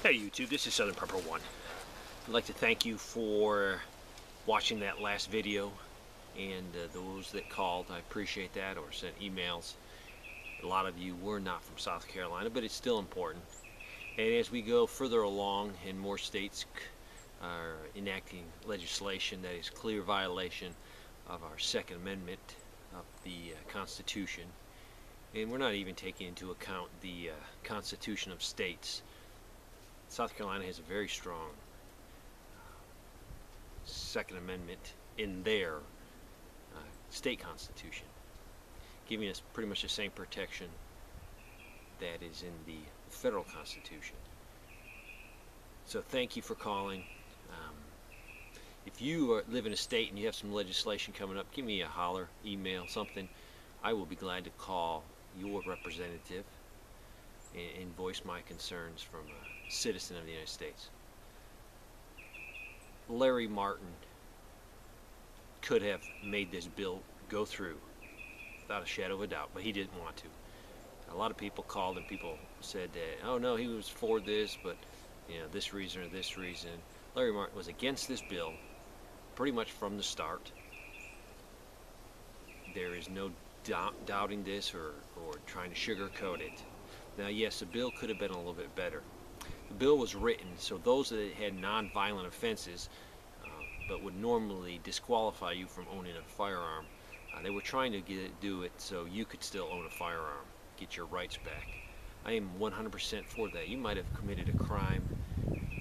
Hey YouTube, this is Southern Prepper 1. I'd like to thank you for watching that last video, and those that called, I appreciate that, or sent emails. A lot of you were not from South Carolina, but it's still important. And as we go further along and more states are enacting legislation that is clear violation of our Second Amendment of the Constitution, and we're not even taking into account the Constitution of states. South Carolina has a very strong Second Amendment in their state constitution, giving us pretty much the same protection that is in the federal constitution. So thank you for calling. If you live in a state and you have some legislation coming up, give me a holler, email, something. I will be glad to call your representative and voice my concerns from a citizen of the United States. Larry Martin could have made this bill go through without a shadow of a doubt, but he didn't want to. A lot of people called and people said that, oh no, he was for this, but you know, this reason or this reason. Larry Martin was against this bill pretty much from the start. There is no doubting this or trying to sugarcoat it. Now yes, the bill could have been a little bit better. The bill was written so those that had non-violent offenses but would normally disqualify you from owning a firearm, they were trying to do it so you could still own a firearm, get your rights back. I am 100% for that. You might have committed a crime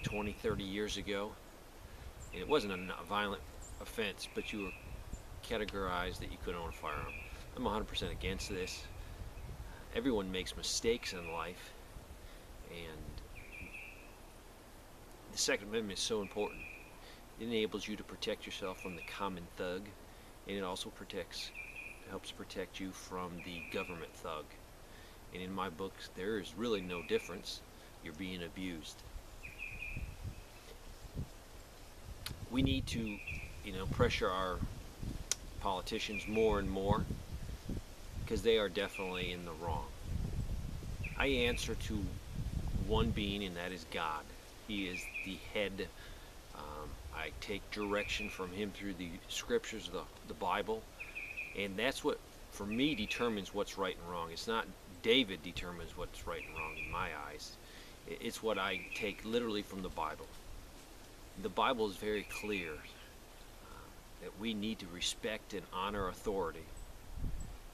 20, 30 years ago, and it wasn't a violent offense, but you were categorized that you couldn't own a firearm. I'm 100% against this. Everyone makes mistakes in life, and the Second Amendment is so important. It enables you to protect yourself from the common thug, and it also helps protect you from the government thug. And in my books, there is really no difference. You're being abused. We need to, pressure our politicians more and more, because they are definitely in the wrong. I answer to one being, and that is God. He is the head. I take direction from him through the scriptures of the Bible, and that's what for me determines what's right and wrong. It's not David determines what's right and wrong in my eyes. It's what I take literally from the Bible. The Bible is very clear that we need to respect and honor authority.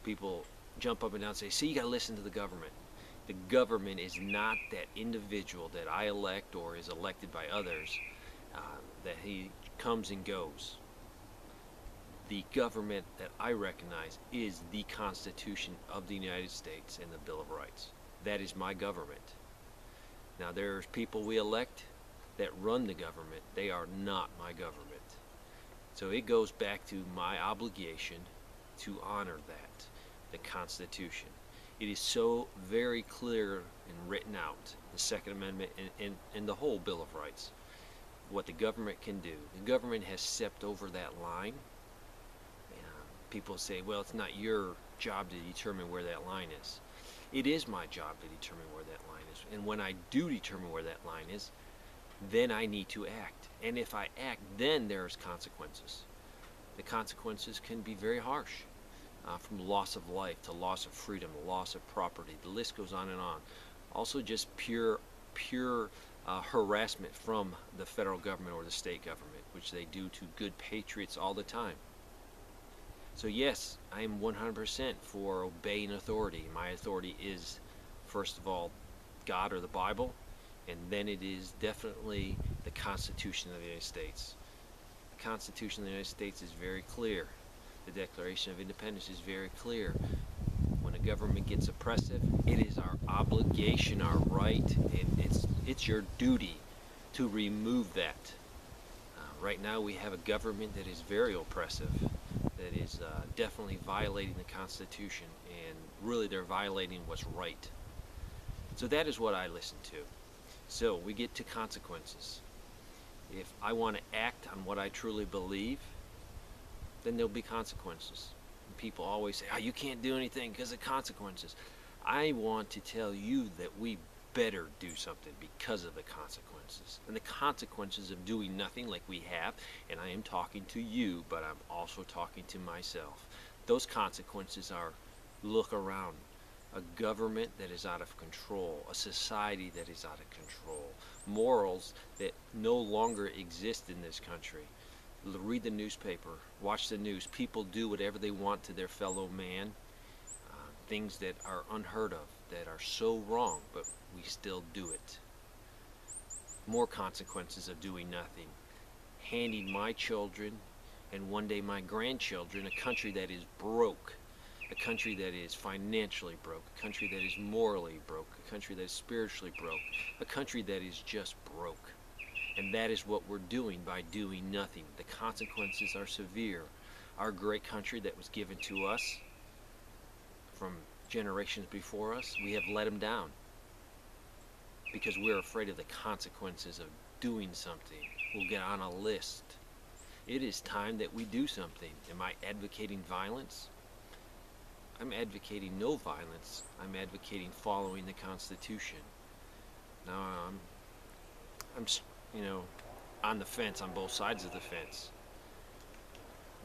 People jump up and down and say, see, you got to listen to the government. The government is not that individual that I elect or is elected by others, that he comes and goes. The government that I recognize is the Constitution of the United States and the Bill of Rights. That is my government. Now there's people we elect that run the government. They are not my government. So it goes back to my obligation to honor that, the Constitution. It is so very clear and written out, the Second Amendment and the whole Bill of Rights, what the government can do. The government has stepped over that line. People say, well, it's not your job to determine where that line is. It is my job to determine where that line is. And when I do determine where that line is, then I need to act. And if I act, then there's consequences. The consequences can be very harsh. From loss of life to loss of freedom, loss of property. The list goes on and on. Also just pure harassment from the federal government or the state government, which they do to good patriots all the time. So yes, I am 100% for obeying authority. My authority is, first of all, God or the Bible, and then it is definitely the Constitution of the United States. The Constitution of the United States is very clear. The Declaration of Independence is very clear. When a government gets oppressive, it is our obligation, our right, and it's your duty to remove that. Right now we have a government that is very oppressive, that is definitely violating the Constitution, and really they're violating what's right. So that is what I listen to. So we get to consequences. If I want to act on what I truly believe, then there'll be consequences. And people always say, oh, you can't do anything because of consequences. I want to tell you that we better do something because of the consequences. And the consequences of doing nothing like we have, and I am talking to you, but I'm also talking to myself. Those consequences are, look around. A government that is out of control, a society that is out of control, morals that no longer exist in this country. Read the newspaper, watch the news. People do whatever they want to their fellow man, things that are unheard of, that are so wrong, but we still do it. More consequences of doing nothing. Handing my children and one day my grandchildren a country that is broke, a country that is financially broke, a country that is morally broke, a country that is spiritually broke, a country that is just broke. And that is what we're doing by doing nothing. The consequences are severe. Our great country that was given to us from generations before us, we have let them down because we're afraid of the consequences of doing something. We'll get on a list. It is time that we do something. Am I advocating violence? I'm advocating no violence. I'm advocating following the Constitution. Now I'm on the fence, on both sides of the fence.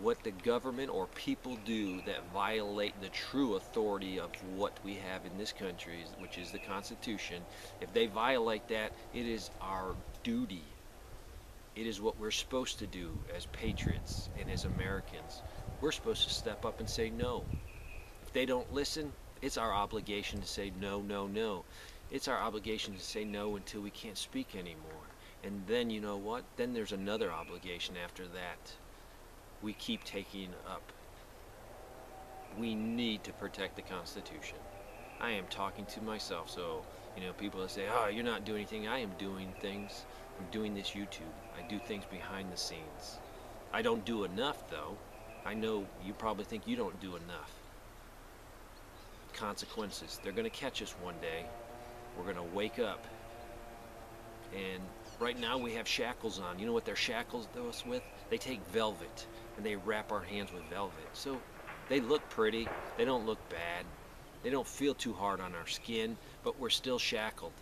What the government or people do that violate the true authority of what we have in this country, which is the Constitution, if they violate that, it is our duty. It is what we're supposed to do as patriots and as Americans. We're supposed to step up and say no. If they don't listen, it's our obligation to say no, no, no. It's our obligation to say no until we can't speak anymore. And then, you know what? Then there's another obligation after that. We keep taking up. We need to protect the Constitution. I am talking to myself, so people that say, "Oh, you're not doing anything." I am doing things. I'm doing this YouTube. I do things behind the scenes. I don't do enough, though. I know you probably think you don't do enough. Consequences. They're going to catch us one day. We're going to wake up. And right now we have shackles on. You know what they're shackles us with? They take velvet and they wrap our hands with velvet. So they look pretty. They don't look bad. They don't feel too hard on our skin, but we're still shackled.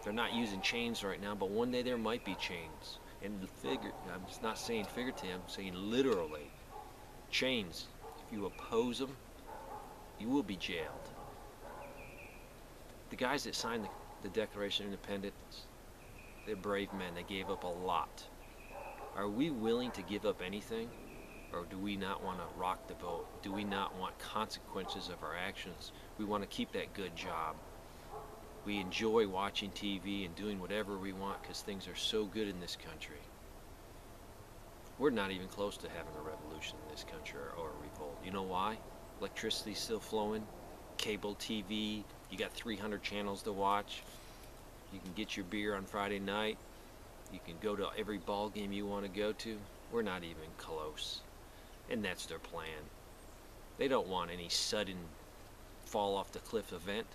They're not using chains right now, but one day there might be chains. And I'm just not saying figuratively, I'm saying literally. Chains. If you oppose them, you will be jailed. The guys that signed the Declaration of Independence, they're brave men. They gave up a lot. Are we willing to give up anything? Or do we not want to rock the boat? Do we not want consequences of our actions? We want to keep that good job. We enjoy watching TV and doing whatever we want because things are so good in this country. We're not even close to having a revolution in this country or a revolt. You know why? Electricity's still flowing. Cable TV. You got 300 channels to watch. You can get your beer on Friday night. You can go to every ball game you want to go to. We're not even close. And that's their plan. They don't want any sudden fall off the cliff event.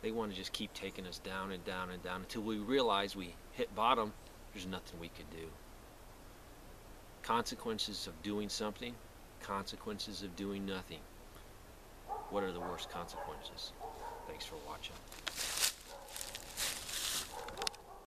They want to just keep taking us down and down and down until we realize we hit bottom. There's nothing we could do. Consequences of doing something, consequences of doing nothing. What are the worst consequences? Thanks for watching.